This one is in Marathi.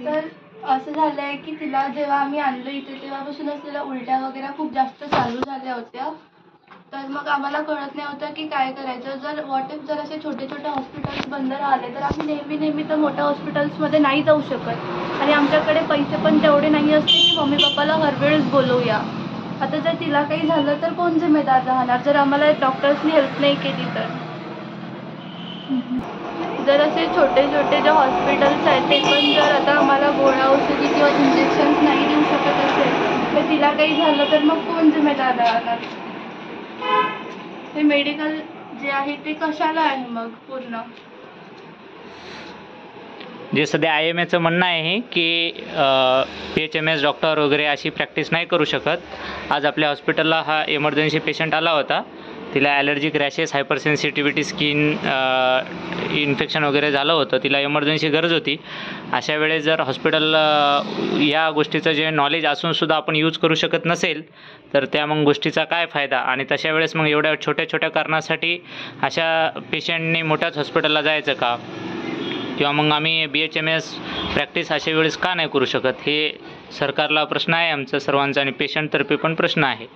तर असं झालं आहे की तिला जेव्हा आम्ही आणलं इथे तेव्हापासूनच तिला उलट्या वगैरे खूप जास्त चालू झाल्या होत्या. तर मग आम्हाला कळत नाही होतं की काय करायचं. जर असे छोटे छोटे हॉस्पिटल्स बंद राहिले तर आम्ही नेहमी तर मोठ्या हॉस्पिटल्समध्ये नाही जाऊ शकत आणि आमच्याकडे पैसे पण तेवढे नाही असते की मम्मी पप्पाला हरवेळेस बोलवूया. आता जर तिला काही झालं तर कोण जिम्मेदार राहणार जर आम्हाला डॉक्टर्सनी हेल्प नाही केली तर. जर असे छोटे छोटे जे हॉस्पिटल्स आहेत ते पण जर आता आम्हाला गोळ्या औषधी किंवा इंजेक्शन्स नाही देऊ शकत असेल तर तिला काही झालं तर मग कोण जिम्मेदार राहणार. ते मेडिकल जे आहे ते कशाला आहे मग पूर्ण. जे सध्या IMAचं म्हणणं आहे की PHMS डॉक्टर वगैरे अशी प्रॅक्टिस नाही करू शकत. आज आपल्या हॉस्पिटलला हा इमर्जन्सी पेशंट आला होता. तिला ॲलर्जिक रॅशेस, हायपरसेन्सिटिव्हिटी, स्किन इन्फेक्शन वगैरे झालं होतं. तिला इमर्जन्सी गरज होती. अशा वेळेस जर हॉस्पिटल या गोष्टीचं जे नॉलेज असूनसुद्धा आपण यूज करू शकत नसेल तर त्या मग गोष्टीचा काय फायदा. आणि तशा वेळेस मग एवढ्या छोट्या छोट्या कारणासाठी अशा पेशंटनी मोठ्याच हॉस्पिटलला जायचं का, किंवा मग आम्ही BHMS प्रॅक्टिस अशा वेळेस का नाही करू शकत, हे सरकारला प्रश्न आहे आमचा सर्वांचा आणि पेशंटतर्फे पण प्रश्न आहे.